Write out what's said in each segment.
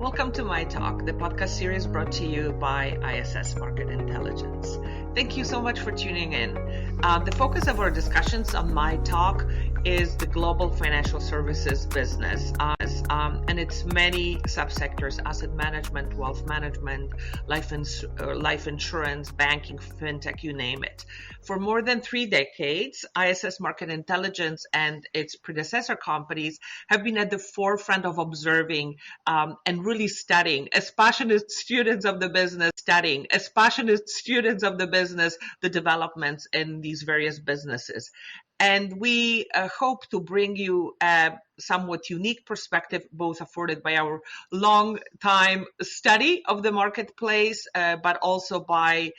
Welcome to My Talk, the podcast series brought to you by ISS Market Intelligence. Thank you so much for tuning in. The focus of our discussions on My Talk is the global financial services business and its many subsectors: asset management, wealth management, life insurance, banking, fintech, you name it. For more than 3 decades, ISS Market Intelligence and its predecessor companies have been at the forefront of observing and really studying, as passionate students of the business, the developments in these various businesses. And we hope to bring you a somewhat unique perspective, both afforded by our long time study of the marketplace, but also by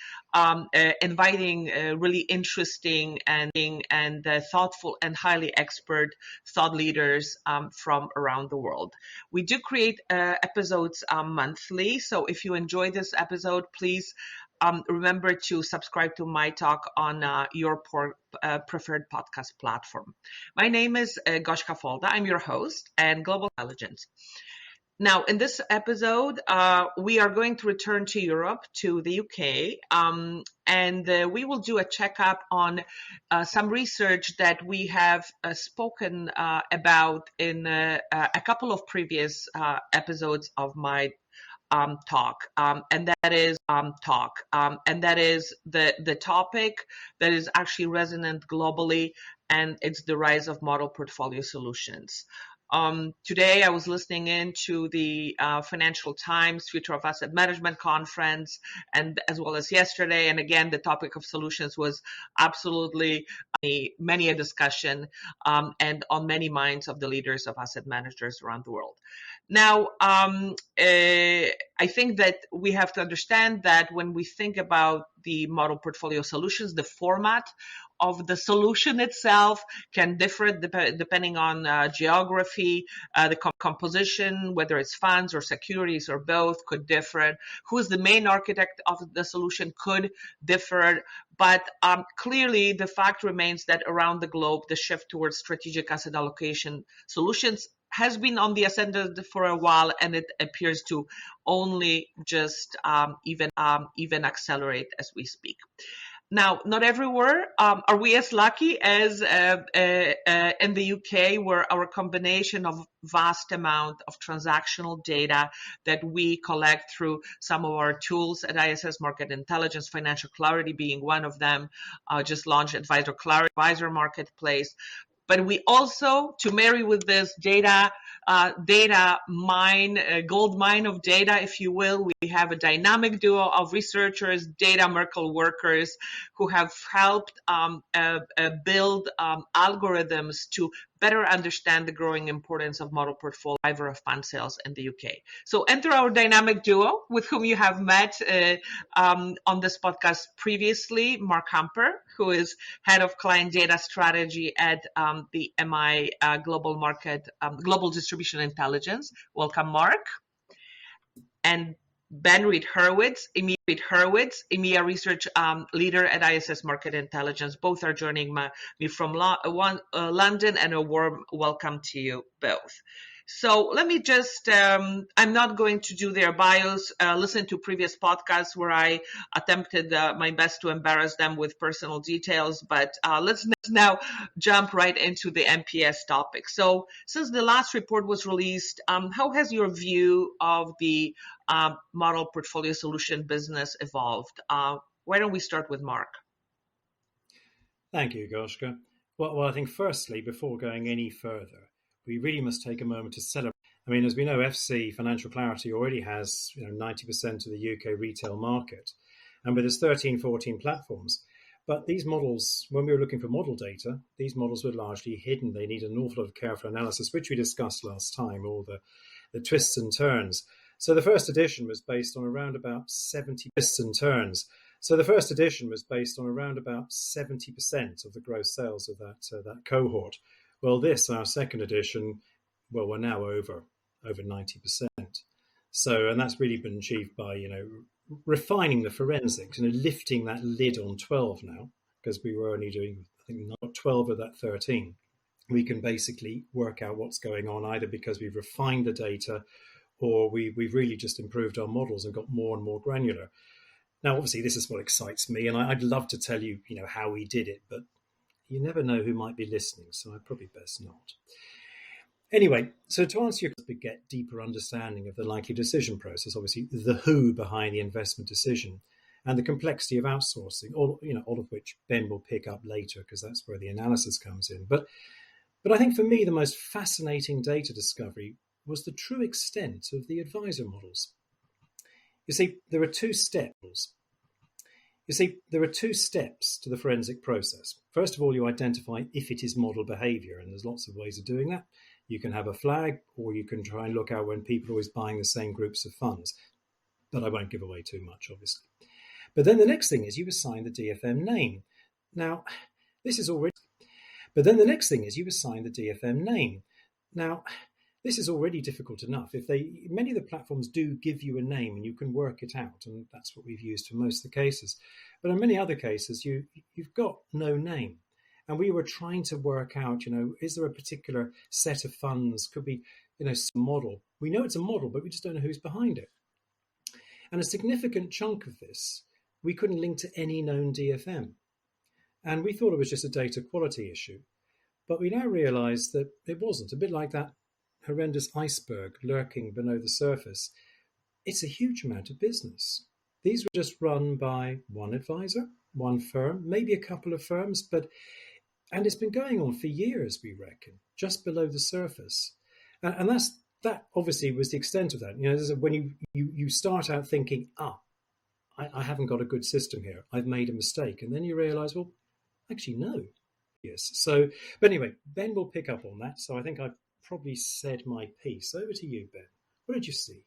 inviting really interesting and thoughtful and highly expert thought leaders from around the world. We do create episodes monthly, so if you enjoy this episode, please remember to subscribe to My Talk on your preferred podcast platform. My name is Goshka Folda. I'm your host and Global Intelligence. Now, in this episode, we are going to return to Europe, to the UK, and we will do a checkup on some research that we have spoken about in a couple of previous episodes of My talk, and that is the topic that is actually resonant globally, and it's the rise of model portfolio solutions. Today, I was listening in to the Financial Times Future of Asset Management conference, and as well as yesterday. And again, the topic of solutions was absolutely many a discussion and on many minds of the leaders of asset managers around the world. Now, I think that we have to understand that when we think about the model portfolio solutions, the format of the solution itself can differ depending on geography, the composition, whether it's funds or securities or both could differ. Who is the main architect of the solution could differ. But clearly, the fact remains that around the globe, the shift towards strategic asset allocation solutions has been on the ascendant for a while, and it appears to only just even accelerate as we speak. Now, not everywhere are we as lucky as in the UK, where our combination of vast amount of transactional data that we collect through some of our tools at ISS Market Intelligence, Financial Clarity being one of them, just launched Advisor Clarity, Advisor Marketplace. But we also, to marry with this data mine, gold mine of data, if you will, we have a dynamic duo of researchers, data miracle workers, who have helped build algorithms to better understand the growing importance of model portfolio driver of fund sales in the UK. So enter our dynamic duo, with whom you have met on this podcast previously, Mark Hamper, who is head of client data strategy at the MI Global Distribution Intelligence. Welcome, Mark. And Ben Reed-Hurwitz, EMEA Research Leader at ISS Market Intelligence. Both are joining me from London, and a warm welcome to you both. So let me just, I'm not going to do their bios. Listen to previous podcasts where I attempted my best to embarrass them with personal details, but let's now jump right into the MPS topic. So since the last report was released, how has your view of the model portfolio solution business evolved? Why don't we start with Mark? Thank you, Goshka. Well, I think firstly, before going any further, we really must take a moment to celebrate. I mean, as we know, FC, Financial Clarity, already has 90% of the UK retail market, and with its 13, 14 platforms. But these models, when we were looking for model data, these models were largely hidden. They need an awful lot of careful analysis, which we discussed last time, all the twists and turns. So the first edition was based on around about 70 twists and turns. So the first edition was based on around about 70% of the gross sales of that cohort. Well, our second edition, we're now over 90%. So, and that's really been achieved by, refining the forensics, lifting that lid on 12 now, because we were only doing, I think, not 12 of that 13. We can basically work out what's going on, either because we've refined the data or we've really just improved our models and got more and more granular. Now, obviously, this is what excites me, and I'd love to tell you, how we did it, but you never know who might be listening, so I'd probably best not. Anyway, so to answer your question, get deeper understanding of the likely decision process, obviously the who behind the investment decision, and the complexity of outsourcing, all of which Ben will pick up later because that's where the analysis comes in. But I think for me, the most fascinating data discovery was the true extent of the advisor models. You see, there are two steps. There are two steps to the forensic process. First of all, you identify if it is model behavior, and there's lots of ways of doing that. You can have a flag, or you can try and look out when people are always buying the same groups of funds. But I won't give away too much, obviously. But then the next thing is you assign the DFM name. Now, this is already difficult enough. Many of the platforms do give you a name and you can work it out, and that's what we've used for most of the cases. But in many other cases, you've got no name. And we were trying to work out, is there a particular set of funds, could be, some model. We know it's a model, but we just don't know who's behind it. And a significant chunk of this, we couldn't link to any known DFM. And we thought it was just a data quality issue. But we now realize that it wasn't. A bit like that horrendous iceberg lurking below the surface. It's a huge amount of business. These were just run by one advisor, one firm, maybe a couple of firms, and it's been going on for years, we reckon, just below the surface. And that obviously was the extent of that. When you start out thinking, I haven't got a good system here, I've made a mistake. And then you realize, well, actually, no. Yes. So, but anyway, Ben will pick up on that. So I think I've probably said my piece. Over to you, Ben. What did you see?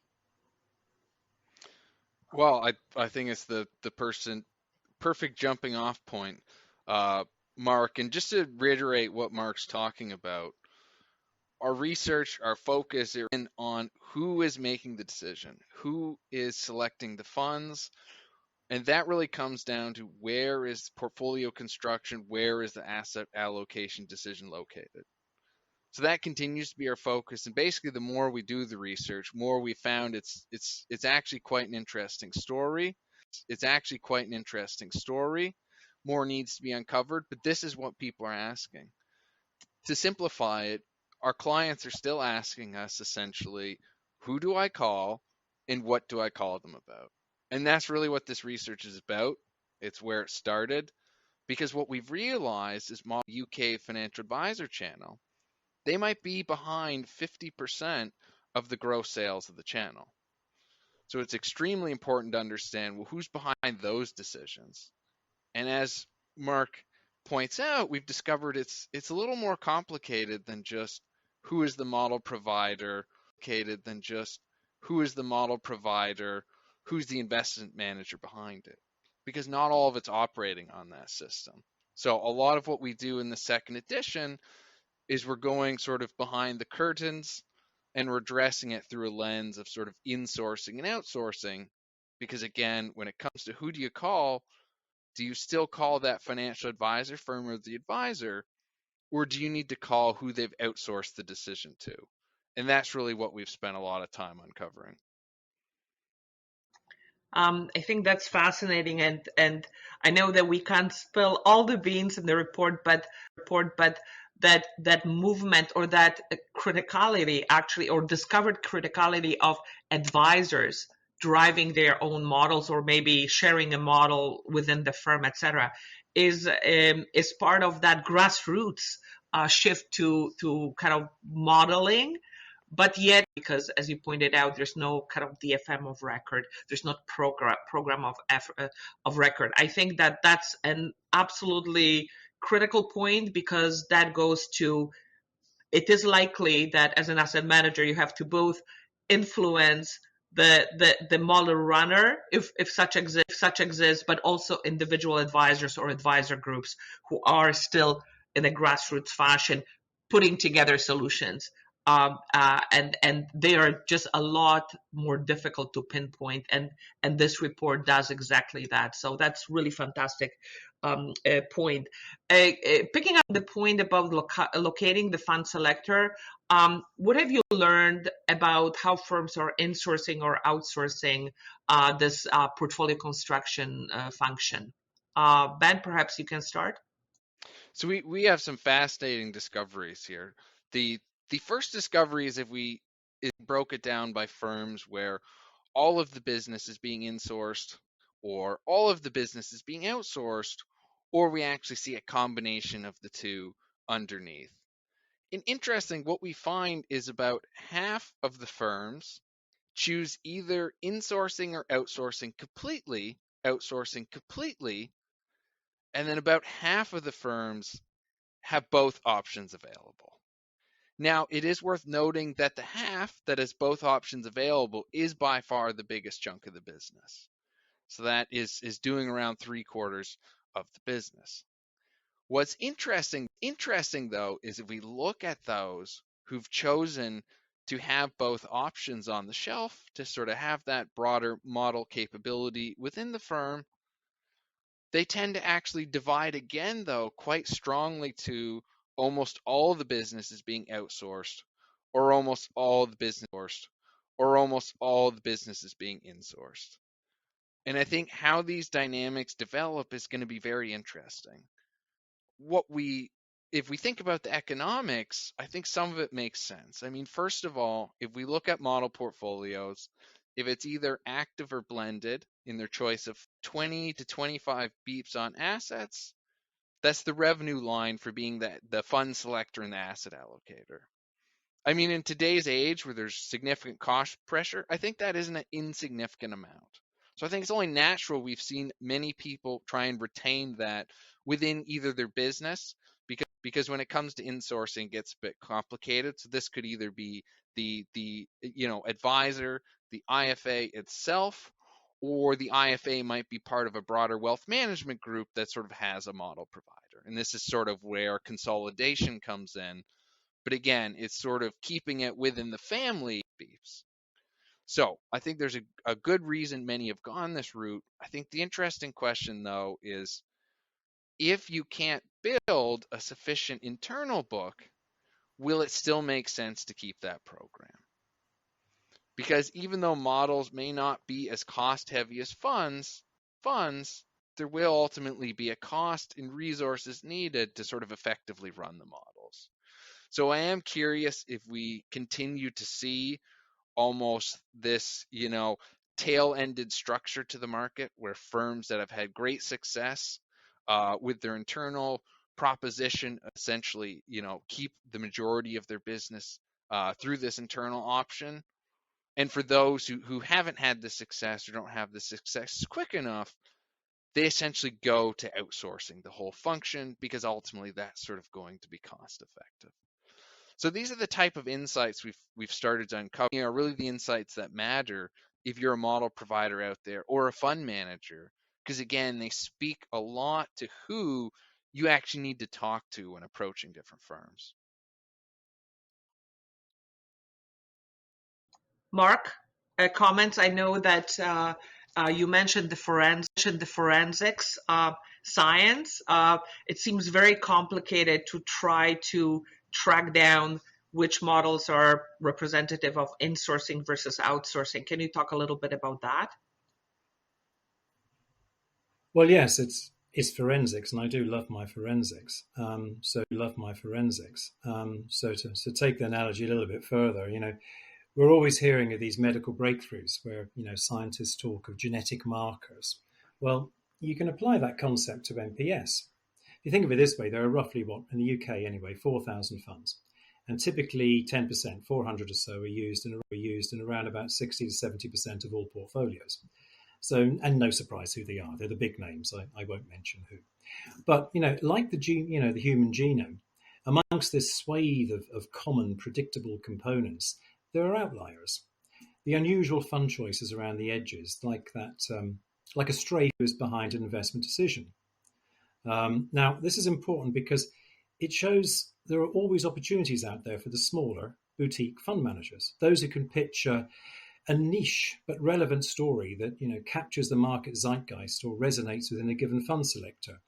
Well, I think it's the perfect jumping off point, Mark. And just to reiterate what Mark's talking about, our research, our focus is on who is making the decision, who is selecting the funds. And that really comes down to where is portfolio construction, where is the asset allocation decision located. So that continues to be our focus. And basically, the more we do the research, more we found it's actually quite an interesting story. More needs to be uncovered, but this is what people are asking. To simplify it, our clients are still asking us essentially, who do I call and what do I call them about? And that's really what this research is about. It's where it started, because what we've realized is UK financial advisor channel, they might be behind 50% of the gross sales of the channel. So it's extremely important to understand, well, who's behind those decisions? And as Mark points out, we've discovered it's a little more complicated than just who is the model provider, who's the investment manager behind it, because not all of it's operating on that system. So a lot of what we do in the second edition is we're going sort of behind the curtains and we're addressing it through a lens of sort of insourcing and outsourcing, because again, when it comes to who do you call, do you still call that financial advisor firm or the advisor, or do you need to call who they've outsourced the decision to? And that's really what we've spent a lot of time uncovering. I think that's fascinating, and I know that we can't spill all the beans in the report, but that movement or that criticality actually, or discovered criticality of advisors driving their own models or maybe sharing a model within the firm, etc., is part of that grassroots shift to kind of modeling. But yet, because as you pointed out, there's no kind of DFM of record, there's not program of record. I think that that's an absolutely critical point, because that goes to, it is likely that as an asset manager, you have to both influence the model runner, if such exists, but also individual advisors or advisor groups who are still in a grassroots fashion putting together solutions. and they are just a lot more difficult to pinpoint. And this report does exactly that. So that's really fantastic point. Picking up the point about locating the fund selector, what have you learned about how firms are insourcing or outsourcing this portfolio construction function? Ben, perhaps you can start. So we have some fascinating discoveries here. The first discovery is if we broke it down by firms where all of the business is being insourced or all of the business is being outsourced, or we actually see a combination of the two underneath. And interesting, what we find is about half of the firms choose either insourcing or outsourcing completely, and then about half of the firms have both options available. Now, it is worth noting that the half that has both options available is by far the biggest chunk of the business. So that is doing around 3/4 of the business. What's interesting though is if we look at those who've chosen to have both options on the shelf to sort of have that broader model capability within the firm, they tend to actually divide again, though, quite strongly to almost all the business is being outsourced, or almost all the business is being insourced. And I think how these dynamics develop is going to be very interesting. If we think about the economics, I think some of it makes sense. I mean, first of all, if we look at model portfolios, if it's either active or blended in their choice of 20 to 25 beeps on assets, that's the revenue line for being the fund selector and the asset allocator. I mean, in today's age where there's significant cost pressure, I think that isn't an insignificant amount. So I think it's only natural we've seen many people try and retain that within either their business, because when it comes to insourcing, it gets a bit complicated. So this could either be the advisor, the IFA itself, or the IFA might be part of a broader wealth management group that sort of has a model provider. And this is sort of where consolidation comes in. But again, it's sort of keeping it within the family beefs. So I think there's a good reason many have gone this route. I think the interesting question, though, is if you can't build a sufficient internal book, will it still make sense to keep that program? Because even though models may not be as cost heavy as funds, there will ultimately be a cost in resources needed to sort of effectively run the models. So I am curious if we continue to see almost this, tail-ended structure to the market where firms that have had great success with their internal proposition essentially, keep the majority of their business through this internal option. And for those who haven't had the success or don't have the success quick enough, they essentially go to outsourcing the whole function because ultimately that's sort of going to be cost effective. So these are the type of insights we've started to uncover, really the insights that matter if you're a model provider out there or a fund manager, because again, they speak a lot to who you actually need to talk to when approaching different firms. Mark, comments? I know that you mentioned the forensics science. It seems very complicated to try to track down which models are representative of insourcing versus outsourcing. Can you talk a little bit about that? Well, yes, it's forensics, and I do love my forensics. So to take the analogy a little bit further, we're always hearing of these medical breakthroughs where, scientists talk of genetic markers. Well, you can apply that concept to MPS. If you think of it this way, there are roughly, in the UK anyway, 4,000 funds. And typically 10%, 400 or so, are used in around about 60 to 70% of all portfolios. So, and no surprise who they are. They're the big names. I won't mention who. But, like the human genome, amongst this swathe of common predictable components, there are outliers. The unusual fund choices around the edges, like a stray who is behind an investment decision. Now, this is important because it shows there are always opportunities out there for the smaller boutique fund managers, those who can pitch a niche but relevant story that captures the market zeitgeist or resonates within a given fund selector.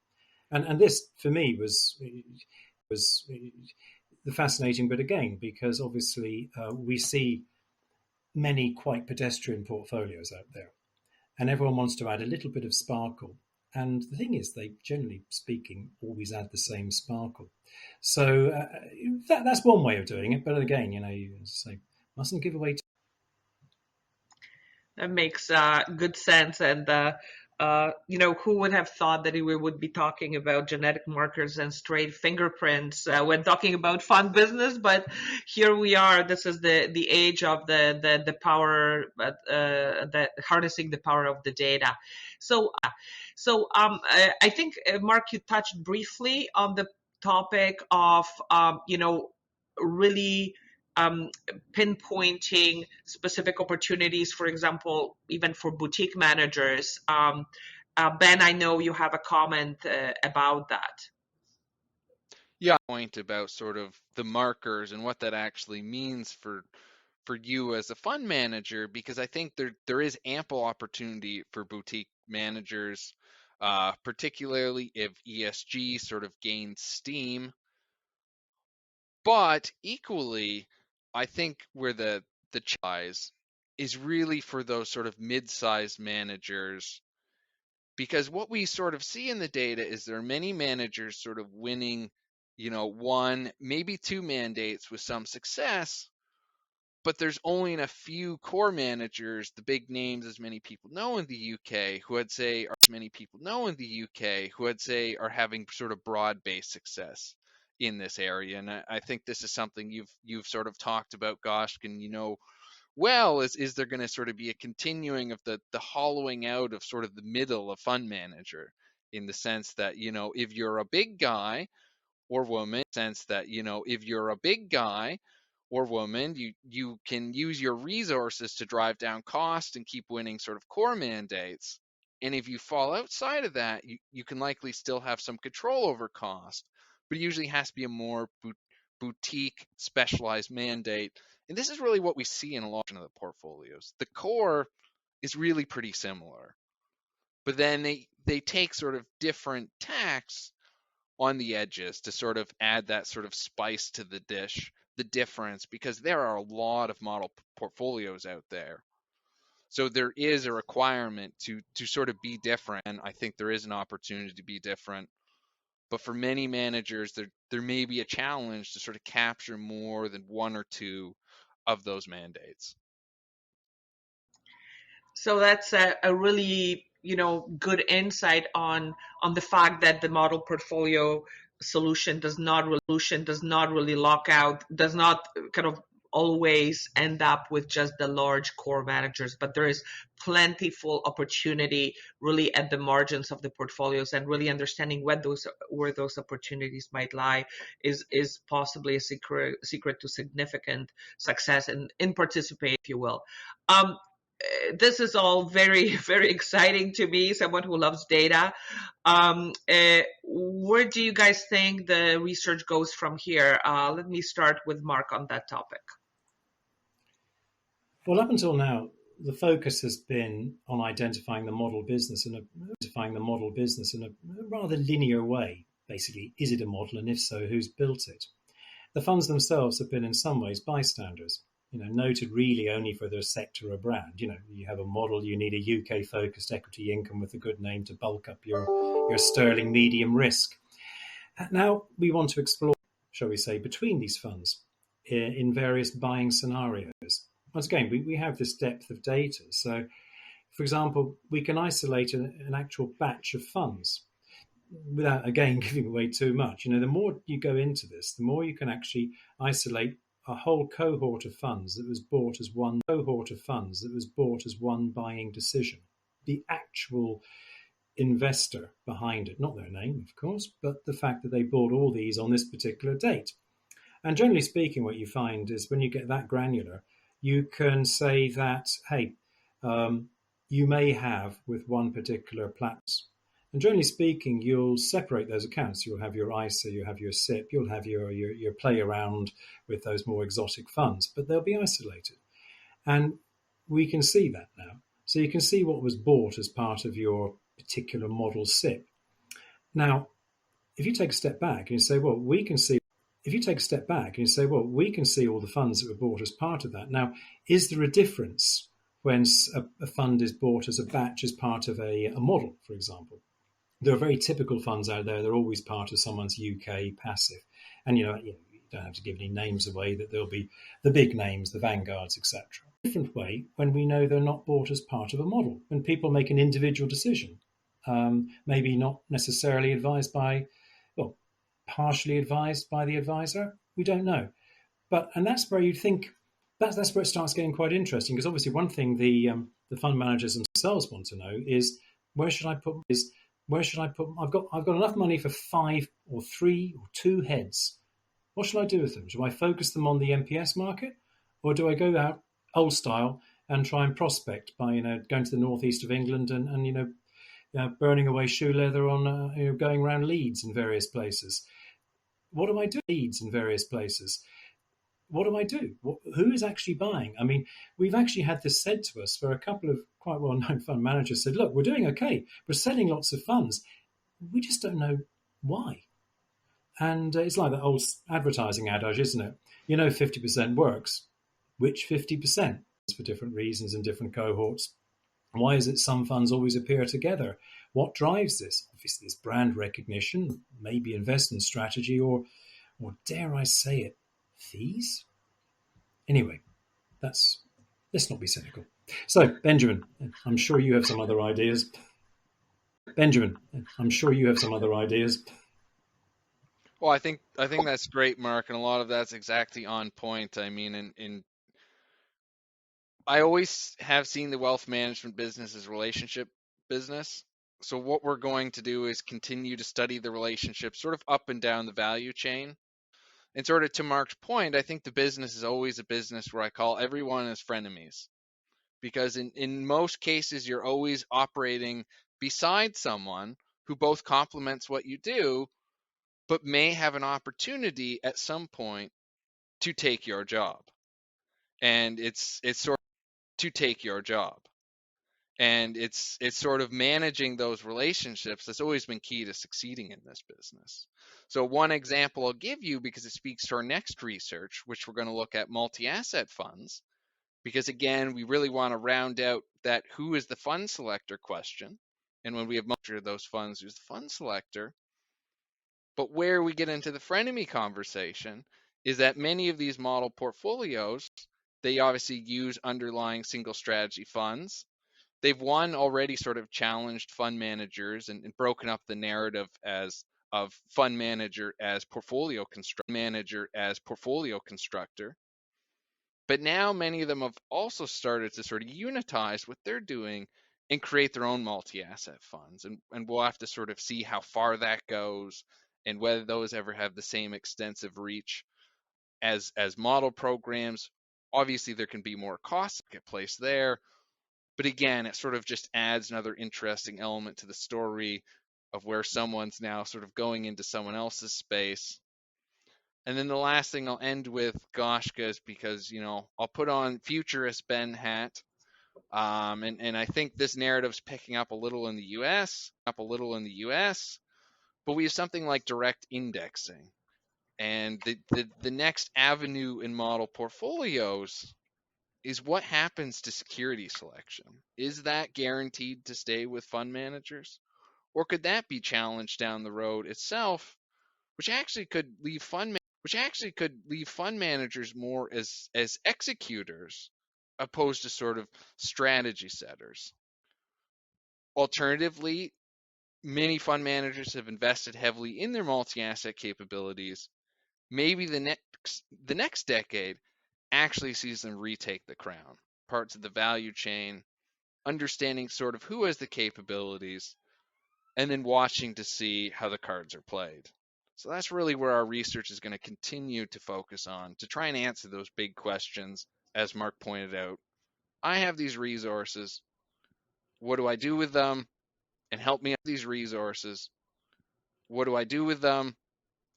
And this, for me, was the fascinating bit again, because obviously we see many quite pedestrian portfolios out there, and everyone wants to add a little bit of sparkle. And the thing is, they, generally speaking, always add the same sparkle. So that's one way of doing it. But again, you say, mustn't give away. That makes good sense. And, who would have thought that we would be talking about genetic markers and straight fingerprints when talking about fund business? But here we are. This is the age of the power, harnessing the power of the data. So I think, Mark, you touched briefly on the topic of, really pinpointing specific opportunities, for example, even for boutique managers. Ben, I know you have a comment about that. Yeah, point about sort of the markers and what that actually means for you as a fund manager, because I think there is ample opportunity for boutique managers, particularly if ESG sort of gains steam. But equally, I think where the challenge is really for those sort of mid-sized managers, because what we sort of see in the data is there are many managers sort of winning, one, maybe two mandates with some success, but there's only a few core managers, the big names as many people know in the UK, who I'd say are having sort of broad-based success in this area. And I think this is something you've sort of talked about, Goshka, and well, is there going to sort of be a continuing of the hollowing out of sort of the middle of fund manager, in the sense that, if you're a big guy or woman, you can use your resources to drive down cost and keep winning sort of core mandates. And if you fall outside of that, you can likely still have some control over cost, but it usually has to be a more boutique specialized mandate. And this is really what we see in a lot of the portfolios. The core is really pretty similar, but then they take sort of different tacks on the edges to sort of add that sort of spice to the dish, the difference, because there are a lot of model portfolios out there. So there is a requirement to sort of be different, and I think there is an opportunity to be different. But for many managers, there may be a challenge to sort of capture more than one or two of those mandates. So that's a really good insight on the fact that the model portfolio solution does not really lock out, does not kind of always end up with just the large core managers, but there is plentiful opportunity really at the margins of the portfolios, and really understanding where those opportunities might lie is possibly a secret to significant success in participating, if you will. This is all very, very exciting to me, someone who loves data. Where do you guys think the research goes from here? Let me start with Mark on that topic. Well, up until now, the focus has been on identifying the model business in a rather linear way. Basically, is it a model, and if so, who's built it? The funds themselves have been in some ways bystanders, noted really only for their sector or brand. You have a model, you need a UK-focused equity income with a good name to bulk up your sterling medium risk. Now we want to explore, shall we say, between these funds in various buying scenarios. Once again, we have this depth of data. So, for example, we can isolate an actual batch of funds without, again, giving away too much. The more you go into this, the more you can actually isolate a whole cohort of funds that was bought as one buying decision. The actual investor behind it, not their name, of course, but the fact that they bought all these on this particular date. And generally speaking, what you find is when you get that granular, you can say that, hey, you may have with one particular platform And generally speaking, you'll separate those accounts. You'll have your ISA, you'll have your SIP, you'll have your play around with those more exotic funds, but they'll be isolated. And we can see that now. So you can see what was bought as part of your particular model SIP. Now, if you take a step back and you say, well, we can see all the funds that were bought as part of that. Now, is there a difference when a fund is bought as a batch as part of a model, for example? There are very typical funds out there. They're always part of someone's UK passive. And, you don't have to give any names away, that there'll be the big names, the Vanguards, etc. Different way when we know they're not bought as part of a model, when people make an individual decision, maybe not necessarily advised by, well, partially advised by the advisor. We don't know. And that's where you think, that's where it starts getting quite interesting, because obviously one thing the fund managers themselves want to know is, where should I put, I've got enough money for 5 or 3 or 2 heads. What shall I do with them? Shall I focus them on the MPS market, or do I go out old style and try and prospect by going to the northeast of England and burning away shoe leather on going around leads in various places? What do I do? What do I do? Who is actually buying? I mean, we've actually had this said to us where a couple of quite well-known fund managers said, look, we're doing okay. We're selling lots of funds. We just don't know why. And it's like that old advertising adage, isn't it? 50% works. Which 50%? For different reasons and different cohorts. Why is it some funds always appear together? What drives this? Obviously, it's brand recognition, maybe investment strategy, or dare I say it, fees? Anyway, let's not be cynical. So, Benjamin, I'm sure you have some other ideas. Well, I think that's great, Mark, and a lot of that's exactly on point. I mean, I always have seen the wealth management business as relationship business. So what we're going to do is continue to study the relationship sort of up and down the value chain. And sort of to Mark's point, I think the business is always a business where I call everyone as frenemies. Because in most cases, you're always operating beside someone who both complements what you do, but may have an opportunity at some point to take your job. And it's sort of managing those relationships that's always been key to succeeding in this business. So one example I'll give you, because it speaks to our next research, which we're going to look at multi-asset funds, because again, we really want to round out that who is the fund selector question. And when we have most of those funds, who's the fund selector? But where we get into the frenemy conversation is that many of these model portfolios, they obviously use underlying single strategy funds. They've already sort of challenged fund managers and broken up the narrative of fund manager as portfolio constructor. But now many of them have also started to sort of unitize what they're doing and create their own multi-asset funds. And we'll have to sort of see how far that goes and whether those ever have the same extensive reach as model programs. Obviously, there can be more costs that get placed there. But again, it sort of just adds another interesting element to the story of where someone's now sort of going into someone else's space. And then the last thing I'll end with, Goshka, is because, I'll put on futurist Ben hat. And I think this narrative's picking up a little in the US, but we have something like direct indexing. And the next avenue in model portfolios is what happens to security selection. Is that guaranteed to stay with fund managers? Or could that be challenged down the road itself, which actually could leave fund managers more as executors opposed to sort of strategy setters? Alternatively, many fund managers have invested heavily in their multi-asset capabilities. Maybe the next decade actually sees them retake the crown, parts of the value chain, understanding sort of who has the capabilities, and then watching to see how the cards are played. So that's really where our research is going to continue to focus on, to try and answer those big questions. As Mark pointed out, I have these resources. What do I do with them? and help me these resources. What do I do with them?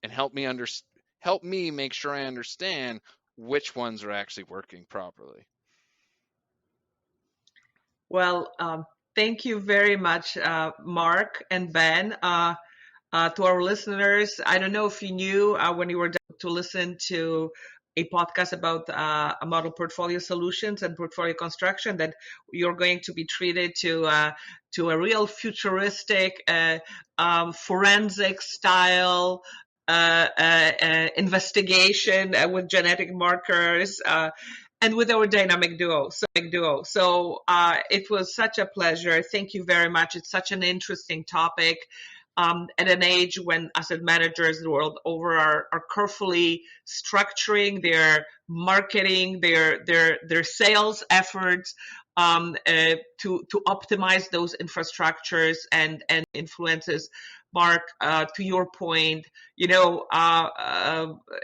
And help me make sure I understand which ones are actually working properly. Well, thank you very much, Mark and Ben. To our listeners, I don't know if you knew when you were to listen to a podcast about model portfolio solutions and portfolio construction that you're going to be treated to a real futuristic forensic style investigation with genetic markers and with our dynamic duo. So it was such a pleasure. Thank you very much. It's such an interesting topic. At an age when asset managers the world over are carefully structuring their marketing, their sales efforts to optimize those infrastructures and influences. Mark, to your point,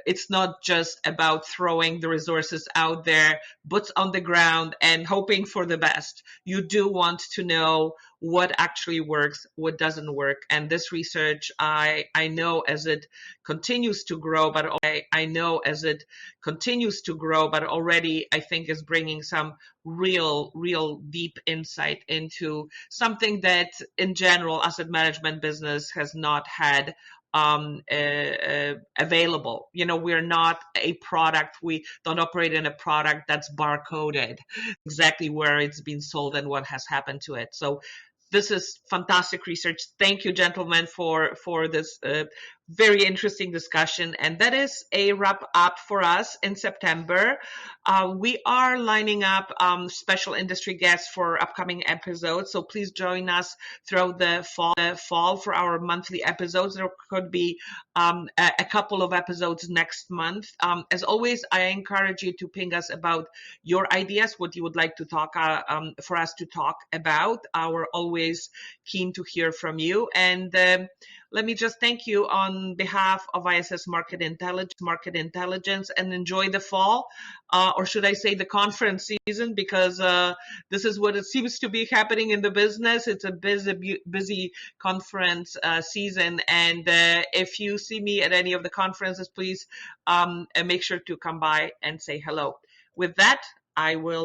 it's not just about throwing the resources out there, boots on the ground, and hoping for the best. You do want to know what actually works, what doesn't work. And this research, I know as it continues to grow, but already I think is bringing some real deep insight into something that in general asset management business has not had available. We're not a product. We don't operate in a product that's barcoded exactly where it's been sold and what has happened to it. So this is fantastic research. Thank you, gentlemen, for this very interesting discussion. And that is a wrap up for us in September. We are lining up special industry guests for upcoming episodes. So please join us throughout the fall for our monthly episodes. There could be a couple of episodes next month. As always, I encourage you to ping us about your ideas, what you would like to talk for us to talk about. We're always keen to hear from you. And let me just thank you on behalf of ISS Market Intelligence, and enjoy the fall, or should I say the conference season, because this is what it seems to be happening in the business. It's a busy conference season. And if you see me at any of the conferences, please make sure to come by and say hello. With that, I will